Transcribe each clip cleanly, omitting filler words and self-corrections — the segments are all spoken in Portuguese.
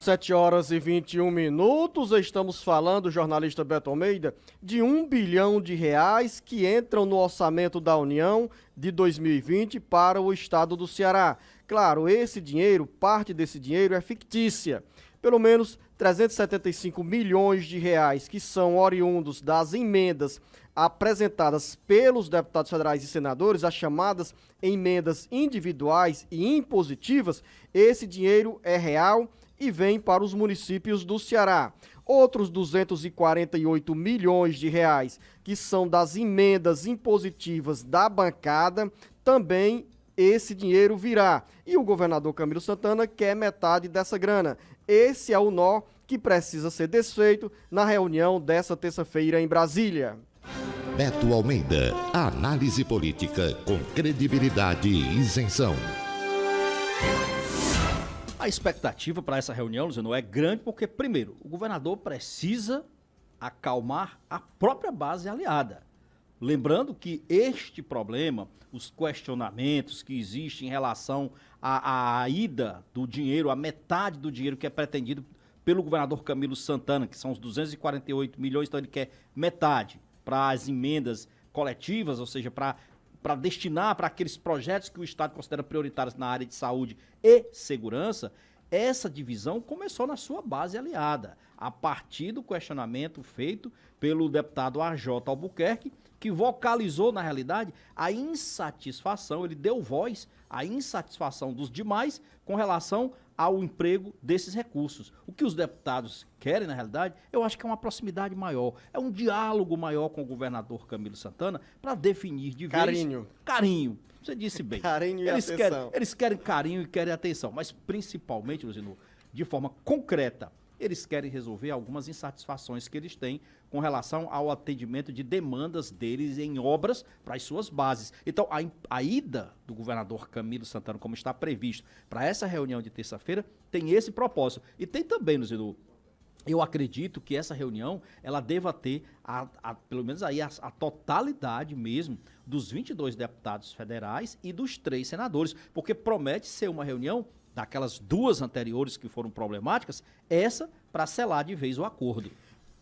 7h21, estamos falando, jornalista Beto Almeida, de R$ 1 bilhão que entram no orçamento da União de 2020 para o estado do Ceará. Claro, esse dinheiro, parte desse dinheiro é fictícia. Pelo menos 375 milhões de reais que são oriundos das emendas apresentadas pelos deputados federais e senadores, as chamadas emendas individuais e impositivas, esse dinheiro é real e vem para os municípios do Ceará. Outros 248 milhões de reais, que são das emendas impositivas da bancada, também esse dinheiro virá. E o governador Camilo Santana quer metade dessa grana. Esse é o nó que precisa ser desfeito na reunião dessa terça-feira em Brasília. Beto Almeida, a análise política com credibilidade e isenção. A expectativa para essa reunião, Luciano, é grande porque, primeiro, o governador precisa acalmar a própria base aliada. Lembrando que este problema, os questionamentos que existem em relação à ida do dinheiro, a metade do dinheiro que é pretendido pelo governador Camilo Santana, que são os 248 milhões, então ele quer metade para as emendas coletivas, ou seja, para destinar para aqueles projetos que o Estado considera prioritários na área de saúde e segurança. Essa divisão começou na sua base aliada, a partir do questionamento feito pelo deputado AJ Albuquerque, que vocalizou, na realidade, a insatisfação, ele deu voz à insatisfação dos demais com relação ao emprego desses recursos. O que os deputados querem, na realidade, eu acho que é uma proximidade maior, é um diálogo maior com o governador Camilo Santana para definir de vez... Carinho. Você disse bem. Carinho e atenção. Eles querem carinho e querem atenção, mas principalmente, Luciano, de forma concreta, eles querem resolver algumas insatisfações que eles têm com relação ao atendimento de demandas deles em obras para as suas bases. Então, a ida do governador Camilo Santana, como está previsto para essa reunião de terça-feira, tem esse propósito. E tem também, Luciano, eu acredito que essa reunião, ela deva ter, pelo menos aí, a totalidade mesmo dos 22 deputados federais e dos 3 senadores, porque promete ser uma reunião daquelas 2 anteriores que foram problemáticas, essa para selar de vez o acordo.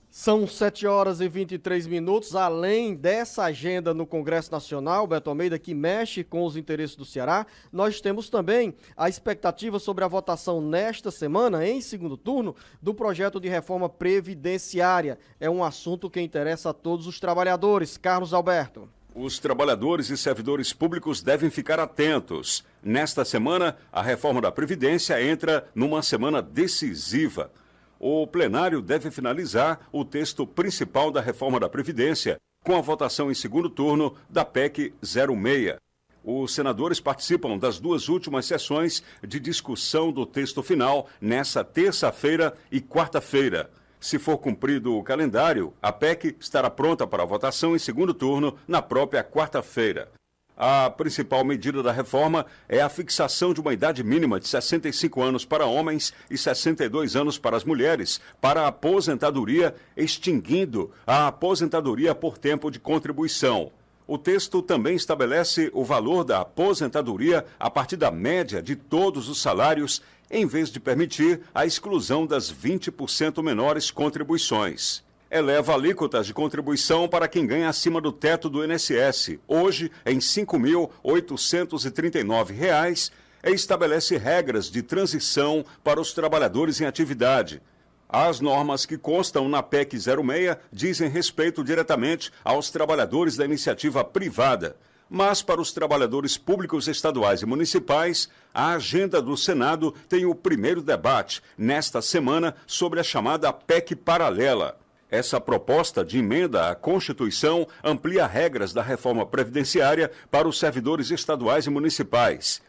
São 7h23, além dessa agenda no Congresso Nacional, Beto Almeida, que mexe com os interesses do Ceará, nós temos também a expectativa sobre a votação nesta semana, em segundo turno, do projeto de reforma previdenciária. É um assunto que interessa a todos os trabalhadores. Carlos Alberto. Os trabalhadores e servidores públicos devem ficar atentos. Nesta semana, a reforma da Previdência entra numa semana decisiva. O plenário deve finalizar o texto principal da reforma da Previdência, com a votação em segundo turno da PEC 06. Os senadores participam das 2 últimas sessões de discussão do texto final nesta terça-feira e quarta-feira. Se for cumprido o calendário, a PEC estará pronta para votação em segundo turno na própria quarta-feira. A principal medida da reforma é a fixação de uma idade mínima de 65 anos para homens e 62 anos para as mulheres para a aposentadoria, extinguindo a aposentadoria por tempo de contribuição. O texto também estabelece o valor da aposentadoria a partir da média de todos os salários, em vez de permitir a exclusão das 20% menores contribuições. Eleva alíquotas de contribuição para quem ganha acima do teto do INSS, hoje em R$ 5.839, e estabelece regras de transição para os trabalhadores em atividade. As normas que constam na PEC 06 dizem respeito diretamente aos trabalhadores da iniciativa privada. Mas para os trabalhadores públicos estaduais e municipais, a agenda do Senado tem o primeiro debate, nesta semana, sobre a chamada PEC paralela. Essa proposta de emenda à Constituição amplia regras da reforma previdenciária para os servidores estaduais e municipais.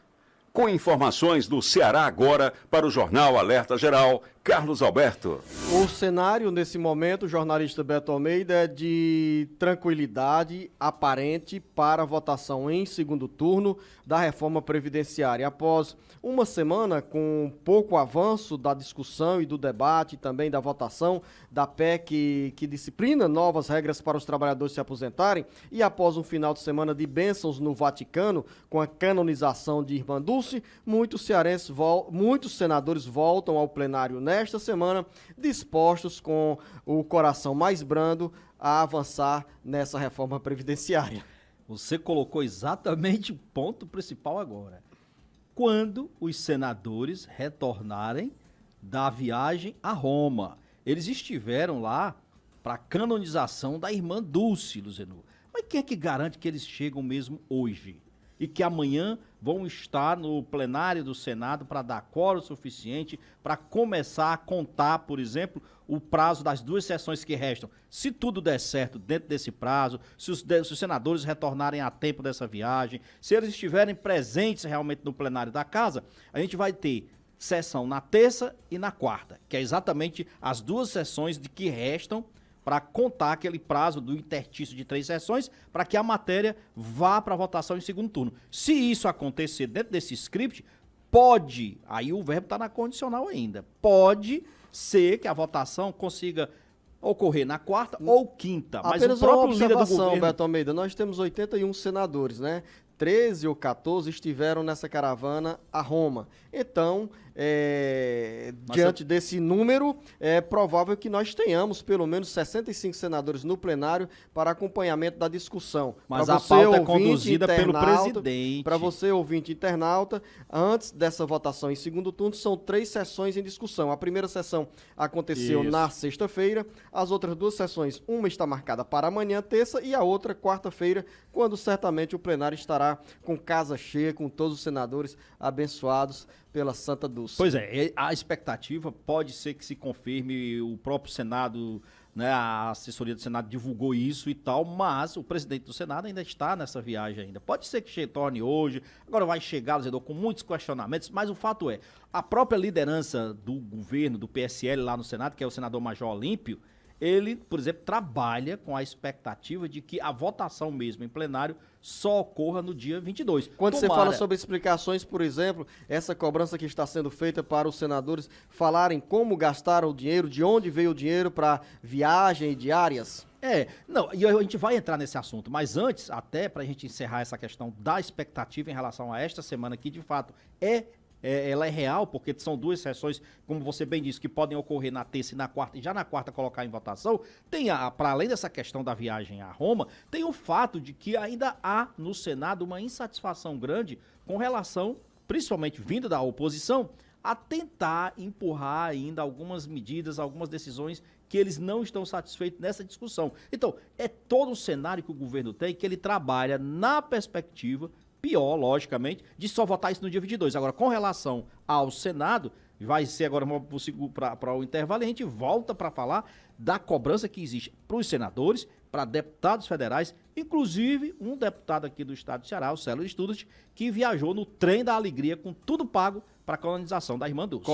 Com informações do Ceará Agora para o Jornal Alerta Geral, Carlos Alberto. O cenário nesse momento, jornalista Beto Almeida, é de tranquilidade aparente para a votação em segundo turno da reforma previdenciária. Após uma semana com pouco avanço da discussão e do debate, também da votação da PEC que disciplina novas regras para os trabalhadores se aposentarem, e após um final de semana de bênçãos no Vaticano, com a canonização de Irmã Dulce, Dulce, muitos senadores voltam ao plenário nesta semana, dispostos com o coração mais brando a avançar nessa reforma previdenciária. Você colocou exatamente o ponto principal agora. Quando os senadores retornarem da viagem a Roma. Eles estiveram lá para a canonização da irmã Dulce, Luzenu. Mas quem é que garante que eles chegam mesmo hoje? E que amanhã vão estar no plenário do Senado para dar quórum suficiente para começar a contar, por exemplo, o prazo das 2 sessões que restam. Se tudo der certo dentro desse prazo, se os senadores retornarem a tempo dessa viagem, se eles estiverem presentes realmente no plenário da casa, a gente vai ter sessão na terça e na quarta, que é exatamente as 2 sessões de que restam para contar aquele prazo do interstício de 3 sessões para que a matéria vá para votação em segundo turno. Se isso acontecer dentro desse script, pode, aí o verbo está na condicional ainda, pode ser que a votação consiga ocorrer na quarta ou quinta. Mas apenas o próprio uma líder do observação, governo... Beto Almeida, nós temos 81 senadores, né? 13 ou 14 estiveram nessa caravana a Roma. Então, diante desse número, é provável que nós tenhamos pelo menos 65 senadores no plenário para acompanhamento da discussão. Mas pra a você, pauta é ouvinte, conduzida pelo internauta, presidente. Para você, ouvinte internauta, antes dessa votação em segundo turno, são 3 sessões em discussão. A primeira sessão aconteceu Isso. na sexta-feira, as outras 2 sessões, uma está marcada para amanhã, terça, e a outra, quarta-feira, quando certamente o plenário estará com casa cheia, com todos os senadores abençoados pela Santa Dulce. Pois é, a expectativa pode ser que se confirme, o próprio Senado, né, a assessoria do Senado divulgou isso e tal, mas o presidente do Senado ainda está nessa viagem ainda. Pode ser que retorne hoje, agora vai chegar, Zedor, com muitos questionamentos, mas o fato é, a própria liderança do governo, do PSL lá no Senado, que é o senador Major Olímpio, ele, por exemplo, trabalha com a expectativa de que a votação mesmo em plenário só ocorra no dia 22. Quando você fala sobre explicações, por exemplo, essa cobrança que está sendo feita para os senadores falarem como gastaram o dinheiro, de onde veio o dinheiro para viagem e diárias? Não, e a gente vai entrar nesse assunto, mas antes, até para a gente encerrar essa questão da expectativa em relação a esta semana, que de fato ela é real, porque são 2 sessões, como você bem disse, que podem ocorrer na terça e na quarta, e já na quarta colocar em votação. Tem, para além dessa questão da viagem a Roma, tem o fato de que ainda há no Senado uma insatisfação grande com relação, principalmente vindo da oposição, a tentar empurrar ainda algumas medidas, algumas decisões que eles não estão satisfeitos nessa discussão. Então, é todo o cenário que o governo tem, que ele trabalha na perspectiva pior, logicamente, de só votar isso no dia 22. Agora, com relação ao Senado, vai ser agora para o intervalo e a gente volta para falar da cobrança que existe para os senadores, para deputados federais, inclusive um deputado aqui do estado do Ceará, o Célio Studat, que viajou no trem da alegria com tudo pago para a colonização da irmã Dulce.